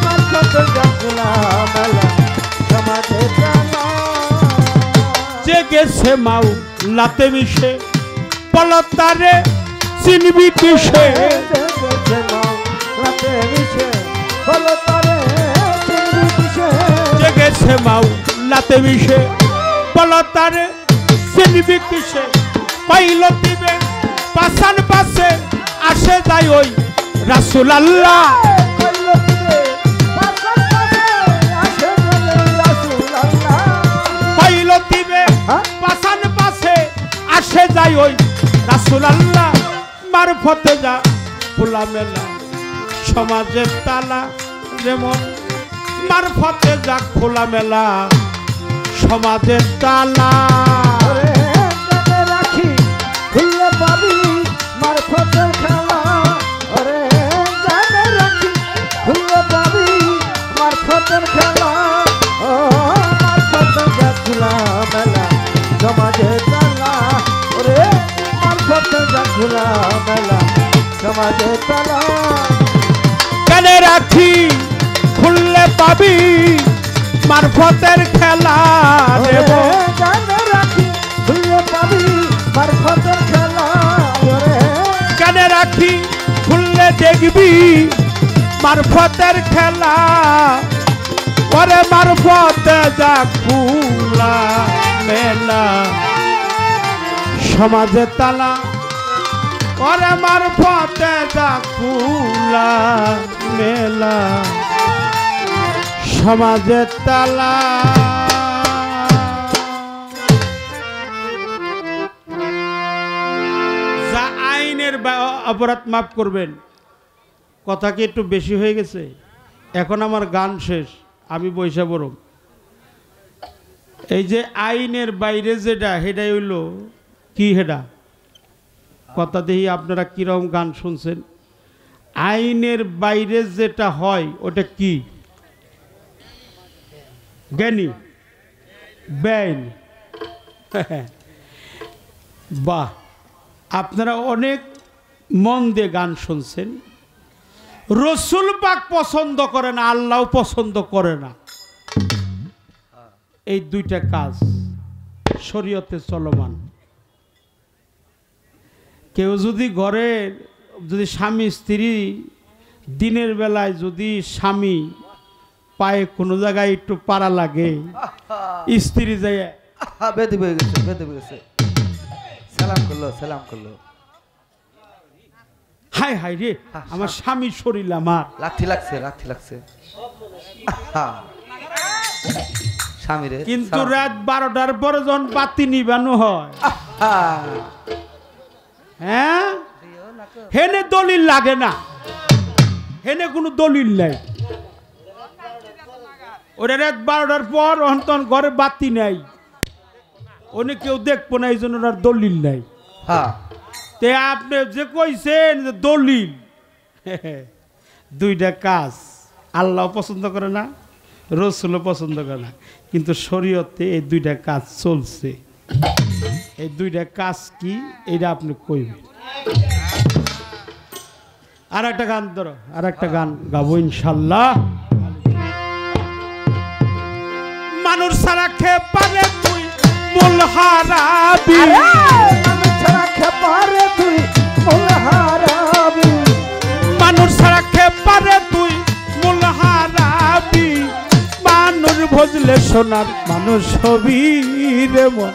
মারফতে যাচ্ছিলা মেলা সমাজে চলা। যে গেছে মাউ লাতে মিশে পলতারে চিনবি কিসে। যে গেছে মাউ লাতে মিশে পলতারে চিনবি কিসে। পাইল দিবে পাশান পাশে আসে যায় ওই রাসূল আল্লাহ। পাইল দিবে পাশান পাশে আসে যায় ওই রাসূল আল্লাহ। মারফতে যা খোলা মেলা সমাজের তালা। যেমন মারফতে যা খোলা মেলা সমাজের তালা। রাখি খুললে পাবি মারফতের খেলা। ওরে জানে রাখি খুললে পাবি মারফতের খেলা। ও মারফতে যা খোলা মেলা সমাজের তালা। ওরে মারফতে যা খোলা মেলা সমাজের তালা। কানে রাখি খুললে পাবি মারফতের খেলা। দেব জানে রাখি খুললে পাবি মারফতের খেলা। কানে রাখি খুললে দেখবি মারফতের খেলা। পরে মারফতে যা খোলা মেলা সমাজে তালা। পরে মারফতে যা খোলা মেলা সমাজে তালা। যা আইনের অপরাধ মাফ করবেন। কথা কি একটু বেশি হয়ে গেছে? এখন আমার গান শেষ, আমি বৈশা বড়। এই যে আইনের বাইরে যেটা, সেটাই হইল কি? হেডা কথা দেখি আপনারা কিরকম গান শুনছেন। আইনের বাইরে যেটা হয় ওটা কি? জ্ঞানী বেআইন। বাহ, আপনারা অনেক মন দিয়ে গান শুনছেন। রসুল পাক পছন্দ করে না, আল্লাহ পছন্দ করে না। এই দুইটা কাজ শরীয়তে চলমান। কেউ যদি ঘরে যদি স্বামী স্ত্রী দিনের বেলায় যদি স্বামী পায়ে কোনো জায়গায় একটু পাড়া লাগে, স্ত্রী যায় বেদি হয়ে গেছে, বেদি হয়ে গেছে, সালাম করলো, সালাম করলো। হাই হাই রে, আমার স্বামী শরীর আমার লাঠি লাগছে, লাঠি লাগছে স্বামী রে। কিন্তু রাত 12টার পরে যখন বাতি নিবানো হয়, হ্যাঁ, হেনে দলিল লাগে না, হেনে কোনো দলিল নাই। ওরা রাত 12টার পর তখন ঘরে বাতি নাই, ওনে কেউ দেখবো না, এই জন্য ওনার দলিল নাই। তে আপনি যে কইছেন যে দলিল, দুইটা কাজ আল্লাহ পছন্দ করে না, রসুলও পছন্দ করে না, কিন্তু শরীয়তে এই দুইটা কাজ চলছে। এই দুইটা কাজ কি এটা আপনি কইবেন। আর একটা গান ধরো, আর একটা গান গাবো ইনশাল্লাহ। মানুষ ছাড়া খে পারে তুই মূল হারাবি, মানুষ ছাড়া খে পারে তুই মূল হারাবি, মানুষ ছাড়া খে পারে তুই মূল হারাবি। মানুষ ভজলে সোনার মানুষ হবি রে মন,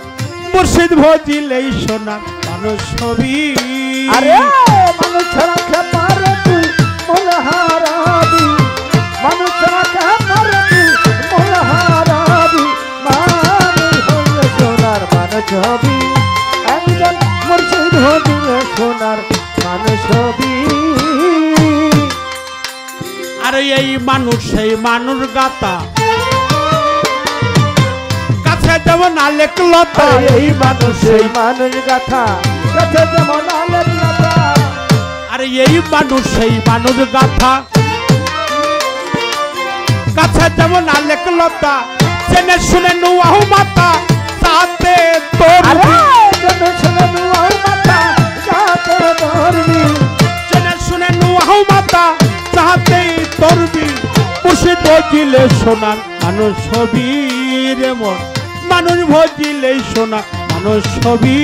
মুর্শিদ ভজিলেই সোনার মানুষ হবি। আরে মানুষ ছাড়া খে পারে তুই মূল হারাবি, মানুষ ছাড়া খে পারে তুই মূল হারাবি। ছবি একজন মুর্শিদ ভজিলে সোনার মানুষ ছবি আর এই মানুষ সেই মানুষ গাতা কাছে যেমন আলেক লতা এই মানুষ সেই মানুষ গাথা কাছে যেমন আলের লতা আর এই মানুষ সেই মানুষ গাথা কাছে যেমন আলেক লতা জেনে শুনে নুয়াহু মাতা সাথে তোর জেনে শুনে নুয়াহু মাতা সাথে তোরবি জেনে শুনে নুয়াহু মাতা সাথে তোরবি মুর্শিদ ভজিলে সোনার মানুষ ছবি রে মন মানুষ ভজিলে সোনা মানুষ ছবি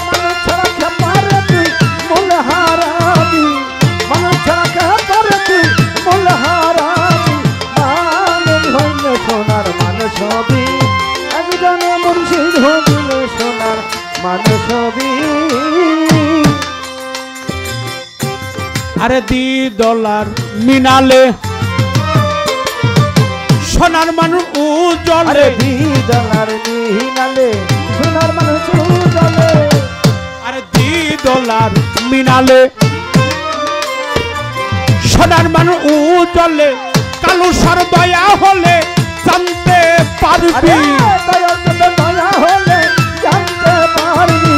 মানুষ ছাড়া খেপারে তুই মূল হারাবি মানুষ ছাড়া খেপারে তুই মূল হারাবি মানুষ হইলে সোনার মানুষ হবি একজন মুর্শিদ হইলে সোনার মানুষ হবি আরে $2 মিনালে সোনার মানুষ উজলে $2 নিহিনালে সোনার মানুষ উজলে আরে $2 মিনালে সোনার মানুষ উজলে কালো সার দয়া হলে জানতে পারবি দয়া হলে জানতে পারবি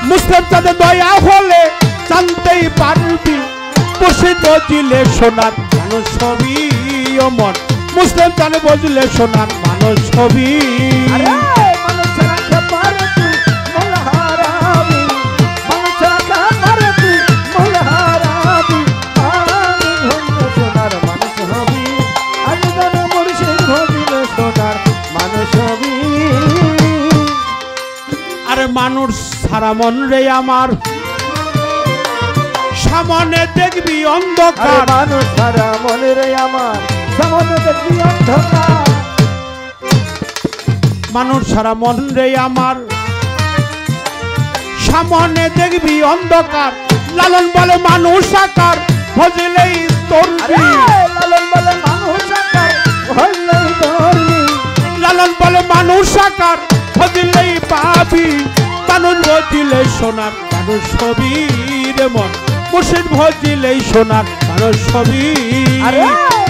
মুসলিম চাঁদে দয়া হলে জানতেই পারবি মুর্শিদ ভজিলে সোনার মানুষ ছবি অমর মুসলিম চাঁদে বজলে সোনার মানুষ ছবি মানুষ ছাড়া খেপারে তুই মূল হারাবি মানুষ ছাড়া খেপারে তুই মূল হারাবি মানুষ হইলে সোনার মানুষ হবি একজন মুর্শিদ হইলে সোনার মানুষ হবি আরে মানুষ সারা মন রে আমার সামনে দেখবি অন্ধকার মানুষ সারা মনে রে আমার সামনে দেখবি অন্ধকার মানুষ সারা মন রে আমার সামনে দেখবি অন্ধকার লালন বলে মানুষ আকার ভজলেই তোরবি লালন বলে মানুষ আকার হইলেই তোরবি লালন বলে মানুষ আকার ভজলেই পাবি মানুষ ভজিলে সোনার মানুষ ছবি রে মন মুর্শিদ ভজিলেই সোনার মানুষ ছবি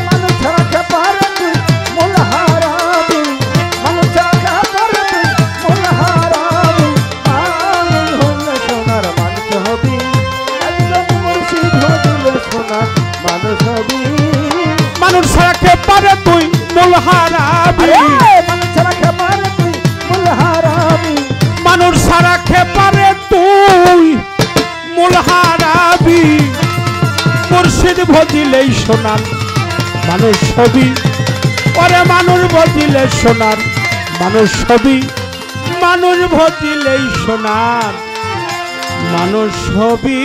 মানুষ ছাড়া খেপারে তুই মূল হারাবি মানুষ ছাড়া খেপারে তুই মূল হারাবি মানুষ হইলে সোনার মানুষ হবি একজন মুর্শিদ হইলে সোনার মানুষ হবি মানুষ ছাড়া খেপারে তুই মূল হারাবি মানুষ ছাড়া খেপারে তুই মূল হারাবি মানুষ ছাড়া খেপারে তুই মূল হারাবি মুর্শিদ ভজিলেই সোনার মানুষ ছবি পরে মানুষ ভজিলে সোনার মানুষ ছবি মানুষ ভজিলেই সোনার মানুষ ছবি